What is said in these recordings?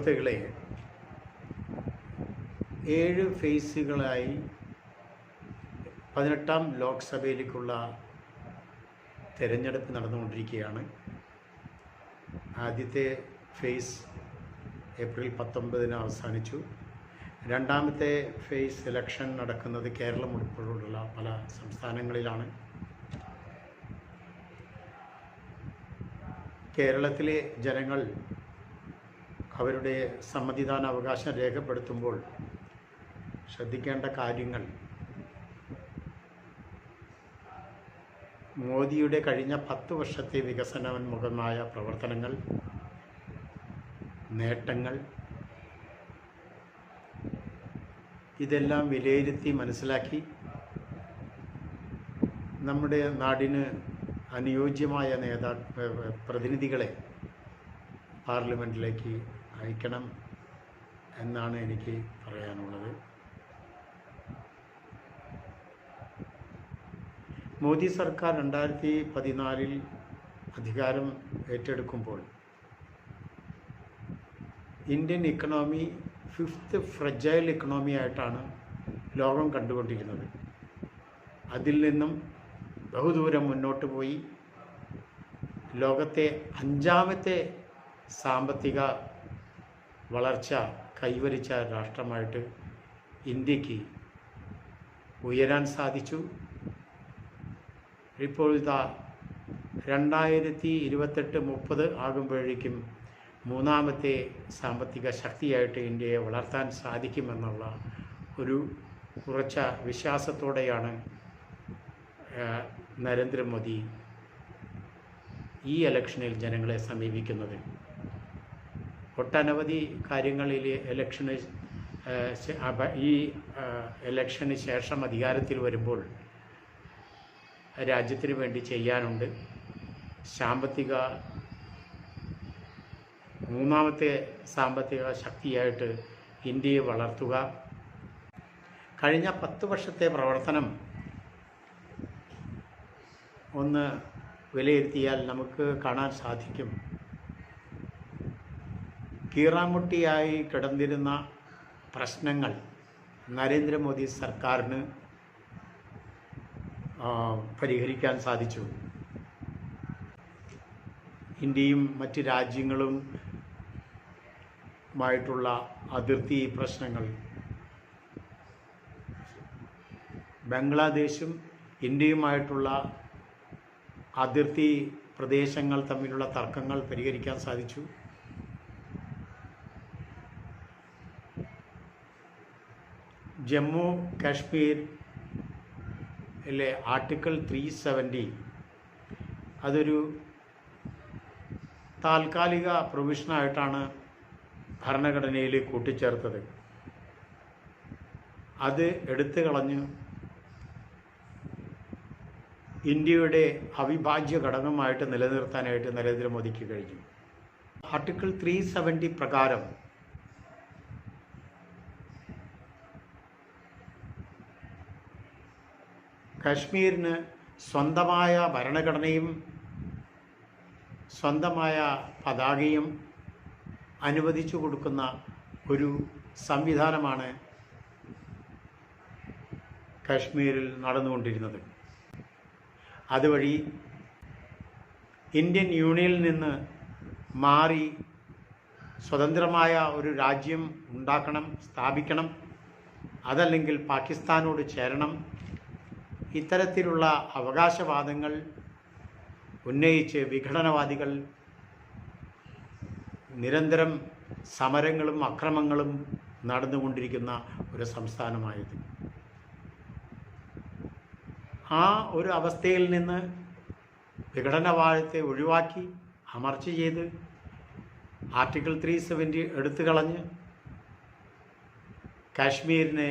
സുഹൃത്തുക്കളെ, 7 ഫേസുകളായി 18ാം ലോക്സഭയിലേക്കുള്ള തിരഞ്ഞെടുപ്പ് നടന്നുകൊണ്ടിരിക്കുകയാണ്. ആദ്യത്തെ ഫേസ് ഏപ്രിൽ 19 അവസാനിച്ചു. രണ്ടാമത്തെ ഫേസ് ഇലക്ഷൻ നടക്കുന്നത് കേരളം ഉൾപ്പെടെയുള്ള പല സംസ്ഥാനങ്ങളിലാണ്. കേരളത്തിലെ ജനങ്ങൾ അവരുടെ സമ്മതിദാനാവകാശം രേഖപ്പെടുത്തുമ്പോൾ ശ്രദ്ധിക്കേണ്ട കാര്യങ്ങൾ, മോദിയുടെ കഴിഞ്ഞ 10 വർഷത്തെ വികസനോന്മുഖമായ പ്രവർത്തനങ്ങൾ, നേട്ടങ്ങൾ, ഇതെല്ലാം വിലയിരുത്തി മനസ്സിലാക്കി നമ്മുടെ നാടിന് അനുയോജ്യമായ പ്രതിനിധികളെ പാർലമെൻറ്റിലേക്ക് അയക്കണം എന്നാണ് എനിക്ക് പറയാനുള്ളത്. മോദി സർക്കാർ 2014 അധികാരം ഏറ്റെടുക്കുമ്പോൾ Indian economy 5th fragile economy ആയിട്ടാണ് ലോകം കണ്ടുകൊണ്ടിരുന്നത്. അതിൽ നിന്നും ബഹുദൂരം മുന്നോട്ട് പോയി ലോകത്തെ 5ാമത്തെ സാമ്പത്തിക വളർച്ച കൈവരിച്ച രാഷ്ട്രമായിട്ട് ഇന്ത്യക്ക് ഉയരാൻ സാധിച്ചു. ഇപ്പോൾ ഇതാ 2028-30 ആകുമ്പോഴേക്കും 3ാമത്തെ സാമ്പത്തിക ശക്തിയായിട്ട് ഇന്ത്യയെ വളർത്താൻ സാധിക്കുമെന്നുള്ള ഒരു ഉറച്ച വിശ്വാസത്തോടെയാണ് നരേന്ദ്രമോദി ഈ ഇലക്ഷനിൽ ജനങ്ങളെ സമീപിക്കുന്നത്. ഒട്ടനവധി കാര്യങ്ങളിൽ ഈ ഇലക്ഷന് ശേഷം അധികാരത്തിൽ വരുമ്പോൾ രാജ്യത്തിന് വേണ്ടി ചെയ്യാനുണ്ട്. 3ാമത്തെ സാമ്പത്തിക ശക്തിയായിട്ട് ഇന്ത്യയെ വളർത്തുക. കഴിഞ്ഞ 10 വർഷത്തെ പ്രവർത്തനം ഒന്ന് വിലയിരുത്തിയാൽ നമുക്ക് കാണാൻ സാധിക്കും. കീറാമുട്ടിയായി കിടന്നിരുന്ന പ്രശ്നങ്ങൾ നരേന്ദ്രമോദി സർക്കാരിന് പരിഹരിക്കാൻ സാധിച്ചു. ഇന്ത്യയും മറ്റ് രാജ്യങ്ങളുമായിട്ടുള്ള അതിർത്തി പ്രശ്നങ്ങൾ, ബംഗ്ലാദേശും ഇന്ത്യയുമായിട്ടുള്ള അതിർത്തി പ്രദേശങ്ങൾ തമ്മിലുള്ള തർക്കങ്ങൾ പരിഹരിക്കാൻ സാധിച്ചു. ജമ്മു കാശ്മീരിലെ ആർട്ടിക്കിൾ 370 അതൊരു താൽക്കാലിക പ്രൊവിഷനായിട്ടാണ് ഭരണഘടനയിൽ കൂട്ടിച്ചേർത്തത്. അത് എടുത്തു കളഞ്ഞ് ഇന്ത്യയുടെ അവിഭാജ്യ ഘടകമായിട്ട് നിലനിർത്താനായിട്ട് നരേന്ദ്രമോദിക്ക് കഴിഞ്ഞു. ആർട്ടിക്കിൾ 370 പ്രകാരം കാശ്മീരിന് സ്വന്തമായ ഭരണഘടനയും സ്വന്തമായ പതാകയും അനുവദിച്ചു കൊടുക്കുന്ന ഒരു സംവിധാനമാണ് കാശ്മീരിൽ നടന്നുകൊണ്ടിരുന്നത്. അതുവഴി ഇന്ത്യൻ യൂണിയനിൽ നിന്ന് മാറി സ്വതന്ത്രമായ ഒരു രാജ്യം ഉണ്ടാക്കണം, സ്ഥാപിക്കണം, അതല്ലെങ്കിൽ പാകിസ്ഥാനോട് ചേരണം, ഇത്തരത്തിലുള്ള അവകാശവാദങ്ങൾ ഉന്നയിച്ച് വിഘടനവാദികൾ നിരന്തരം സമരങ്ങളും അക്രമങ്ങളും നടന്നുകൊണ്ടിരിക്കുന്ന ഒരു സംസ്ഥാനമായത്. ആ ഒരു അവസ്ഥയിൽ നിന്ന് വിഘടനവാദത്തെ ഒഴിവാക്കി അമർച്ച ചെയ്ത് ആർട്ടിക്കിൾ 370 എടുത്തു കളഞ്ഞ് കാശ്മീരിനെ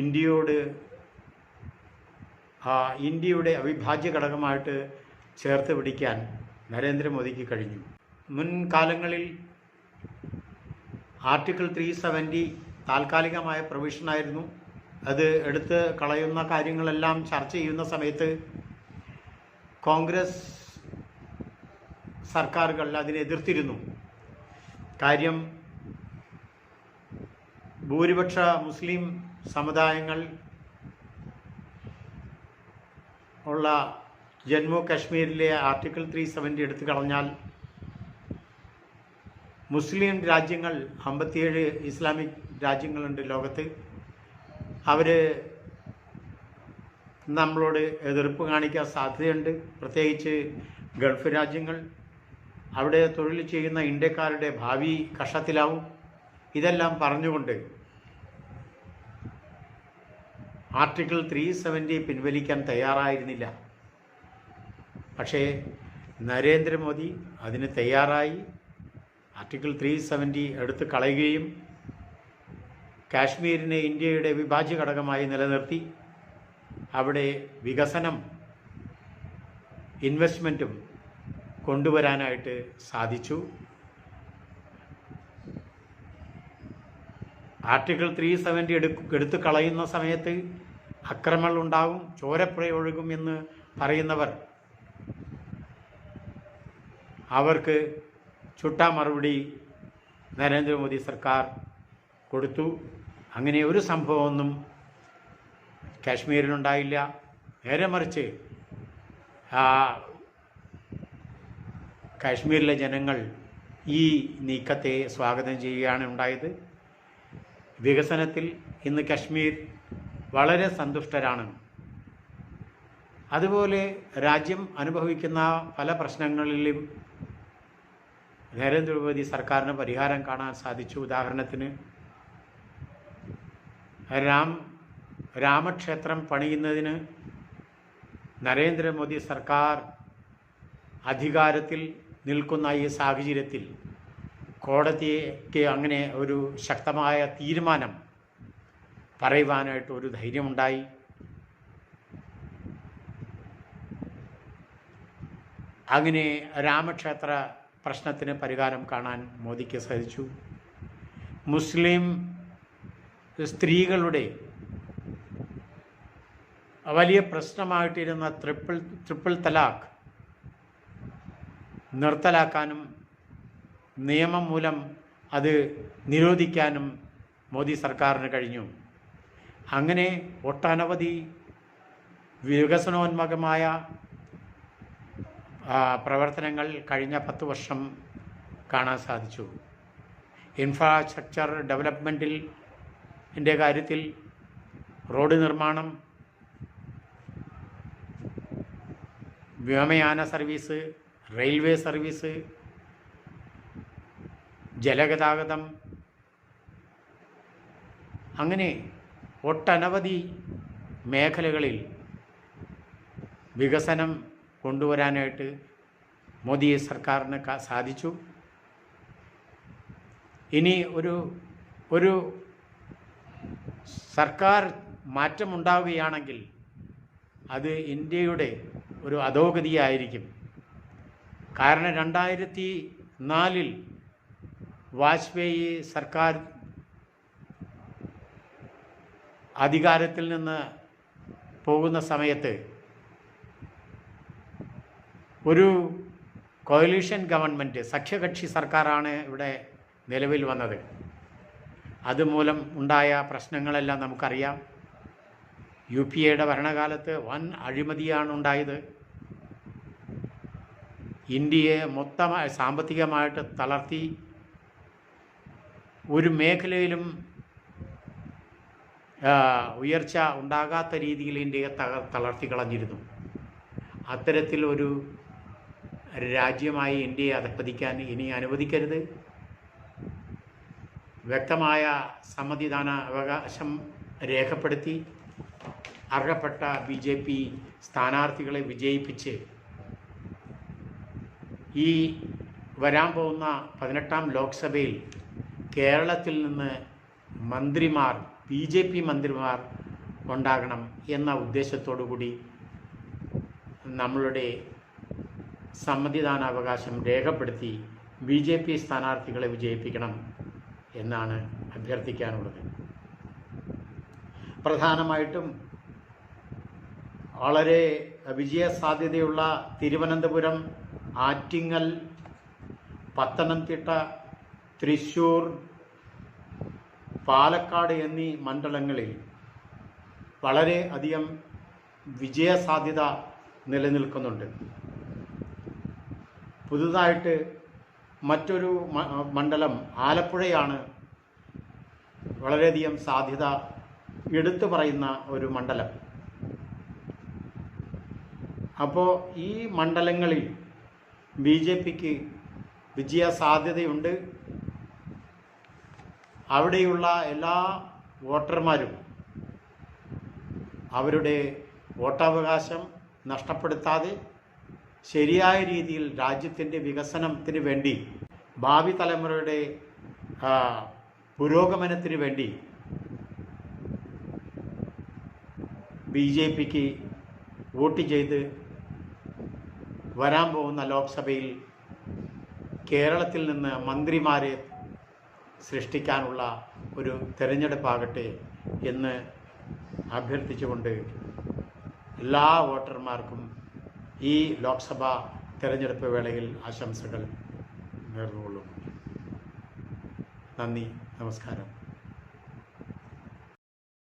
ഇന്ത്യയുടെ അവിഭാജ്യ ഘടകമായിട്ട് ചേർത്ത് പിടിക്കാൻ നരേന്ദ്രമോദിക്ക് കഴിഞ്ഞു. മുൻകാലങ്ങളിൽ ആർട്ടിക്കിൾ 370 താൽക്കാലികമായ പ്രൊവിഷനായിരുന്നു. അത് എടുത്ത് കളയുന്ന കാര്യങ്ങളെല്ലാം ചർച്ച ചെയ്യുന്ന സമയത്ത് കോൺഗ്രസ് സർക്കാരുകൾ അതിനെ എതിർത്തിരുന്നു. കാര്യം ഭൂരിപക്ഷ മുസ്ലിം സമുദായങ്ങൾ ഉള്ള ജമ്മു കാശ്മീരിലെ ആർട്ടിക്കിൾ 370 എടുത്തു കളഞ്ഞാൽ മുസ്ലിം രാജ്യങ്ങൾ 57 ഇസ്ലാമിക് രാജ്യങ്ങളുണ്ട് ലോകത്ത്. അവർ നമ്മളോട് എതിർപ്പ് കാണിക്കാൻ സാധ്യതയുണ്ട്, പ്രത്യേകിച്ച് ഗൾഫ് രാജ്യങ്ങൾ. അവിടെ തൊഴിൽ ചെയ്യുന്ന ഇന്ത്യക്കാരുടെ ഭാവി കഷ്ടത്തിലാവും. ഇതെല്ലാം പറഞ്ഞുകൊണ്ട് ആർട്ടിക്കിൾ 370 പിൻവലിക്കാൻ തയ്യാറായിരുന്നില്ല. പക്ഷേ നരേന്ദ്രമോദി അതിന് തയ്യാറായി. ആർട്ടിക്കിൾ 370 എടുത്തു കളയുകയും കാശ്മീരിനെ ഇന്ത്യയുടെ വിഭാജ്യ ഘടകമായി നിലനിർത്തി അവിടെ വികസനം, ഇൻവെസ്റ്റ്മെൻറ്റും കൊണ്ടുവരാനായിട്ട് സാധിച്ചു. ആർട്ടിക്കിൾ 370 എടുത്തു കളയുന്ന സമയത്ത് അക്രമങ്ങൾ ഉണ്ടാകും, ചോരപ്പുഴ ഒഴുകും എന്ന് പറയുന്നവർ അവർക്ക് ചുട്ട മറുപടി നരേന്ദ്രമോദി സർക്കാർ കൊടുത്തു. അങ്ങനെ ഒരു സംഭവമൊന്നും കാശ്മീരിലുണ്ടായില്ല. നേരെ മറിച്ച് കാശ്മീരിലെ ജനങ്ങൾ ഈ നീക്കത്തെ സ്വാഗതം ചെയ്യുകയാണ് ഉണ്ടായത്. വികസനത്തിൽ ഇന്ന് കാശ്മീർ വളരെ സന്തുഷ്ടരാണ്. അതുപോലെ രാജ്യം അനുഭവിക്കുന്ന പല പ്രശ്നങ്ങളിലും നരേന്ദ്രമോദി സർക്കാരിന് പരിഹാരം കാണാൻ സാധിച്ചു. ഉദാഹരണത്തിന് രാമക്ഷേത്രം പണിയുന്നതിന് നരേന്ദ്രമോദി സർക്കാർ അധികാരത്തിൽ നിൽക്കുന്ന ഈ സാഹചര്യത്തിൽ കോടതിക്ക് അങ്ങനെ ഒരു ശക്തമായ തീരുമാനം പറയുവാനായിട്ട് ഒരു ധൈര്യമുണ്ടായി. അങ്ങനെ രാമക്ഷേത്ര പ്രശ്നത്തിന് പരിഹാരം കാണാൻ മോദിക്ക് സാധിച്ചു. മുസ്ലിം സ്ത്രീകളുടെ വലിയ പ്രശ്നമായിട്ടിരുന്ന ട്രിപ്പിൾ തലാഖ് നിർത്തലാക്കാനും നിയമം മൂലം അത് നിരോധിക്കാനും മോദി സർക്കാരിന് കഴിഞ്ഞു. അങ്ങനെ ഒട്ടനവധി വികസനോന്മുഖമായ പ്രവർത്തനങ്ങൾ കഴിഞ്ഞ 10 വർഷം കാണാൻ സാധിച്ചു. ഇൻഫ്രാസ്ട്രക്ചർ ഡെവലപ്മെൻറ്റിൻ്റെ കാര്യത്തിൽ റോഡ് നിർമ്മാണം, വ്യോമയാന സർവീസ്, റെയിൽവേ സർവീസ്, ജലഗതാഗതം, അങ്ങനെ ഒട്ടനവധി മേഖലകളിൽ വികസനം കൊണ്ടുവരാനായിട്ട് മോദി സർക്കാരിന് സാധിച്ചു. ഇനി ഒരു സർക്കാർ മാറ്റമുണ്ടാവുകയാണെങ്കിൽ അത് ഇന്ത്യയുടെ ഒരു അധോഗതിയായിരിക്കും. കാരണം 2004 വാജ്പേയി സർക്കാർ അധികാരത്തിൽ നിന്ന് പോകുന്ന സമയത്ത് ഒരു കോalition ഗവൺമെൻറ്, സഖ്യകക്ഷി സർക്കാരാണ് ഇവിടെ നിലവിൽ വന്നത്. അതുമൂലം ഉണ്ടായ പ്രശ്നങ്ങളെല്ലാം നമുക്കറിയാം. UPAയുടെ ഭരണകാലത്ത് വൻ അഴിമതിയാണ് ഉണ്ടായത്. ഇന്ത്യയെ മൊത്തമായി സാമ്പത്തികമായിട്ട് തളർത്തി. ഒരു മേഖലയിലും ഉയർച്ച ഉണ്ടാകാത്ത രീതിയിൽ ഇന്ത്യയെ തളർത്തി കളഞ്ഞിരുന്നു. അത്തരത്തിലൊരു രാജ്യമായി ഇന്ത്യയെ അധപ്പതിക്കാൻ ഇനി അനുവദിക്കരുത്. വ്യക്തമായ സമ്മതിദാന അവകാശം രേഖപ്പെടുത്തി അർഹപ്പെട്ട BJP സ്ഥാനാർത്ഥികളെ വിജയിപ്പിച്ച് ഈ വരാൻ പോകുന്ന 18ാം ലോക്സഭയിൽ കേരളത്തിൽ നിന്ന് മന്ത്രിമാർ, BJP മന്ത്രിമാർ ഉണ്ടാകണം എന്ന ഉദ്ദേശത്തോടു കൂടി നമ്മളുടെ സമ്മതിദാനാവകാശം രേഖപ്പെടുത്തി BJP സ്ഥാനാർത്ഥികളെ വിജയിപ്പിക്കണം എന്നാണ് അഭ്യർത്ഥിക്കാനുള്ളത്. പ്രധാനമായിട്ടും വളരെ വിജയസാധ്യതയുള്ള തിരുവനന്തപുരം, ആറ്റിങ്ങൽ, പത്തനംതിട്ട, തൃശ്ശൂർ, പാലക്കാട് എന്നീ മണ്ഡലങ്ങളിൽ വളരെ അധികം വിജയസാധ്യത നിലനിൽക്കുന്നുണ്ട്. പുതുതായിട്ട് മറ്റൊരു മണ്ഡലം ആലപ്പുഴയാണ് വളരെയധികം സാധ്യത എടുത്തു പറയുന്ന ഒരു മണ്ഡലം. അപ്പോൾ ഈ മണ്ഡലങ്ങളിൽ BJPക്ക് വിജയസാധ്യതയുണ്ട്. അവിടെയുള്ള എല്ലാ വോട്ടർമാരും അവരുടെ വോട്ടവകാശം നഷ്ടപ്പെടുത്താതെ ശരിയായ രീതിയിൽ രാജ്യത്തിൻ്റെ വികസനത്തിന് വേണ്ടി, ഭാവി തലമുറയുടെ പുരോഗമനത്തിന് വേണ്ടി BJPക്ക് വോട്ട് ചെയ്ത് വരാൻ പോകുന്ന ലോക്സഭയിൽ കേരളത്തിൽ നിന്ന് മന്ത്രിമാരെ സൃഷ്ടിക്കാനുള്ള ഒരു തെരഞ്ഞെടുപ്പാകട്ടെ എന്ന് അഭ്യർത്ഥിച്ചുകൊണ്ട് എല്ലാ വോട്ടർമാർക്കും ഈ ലോക്സഭാ തെരഞ്ഞെടുപ്പ് വേളയിൽ ആശംസകൾ നേർന്നുകൊള്ളുന്നു. നന്ദി, നമസ്കാരം.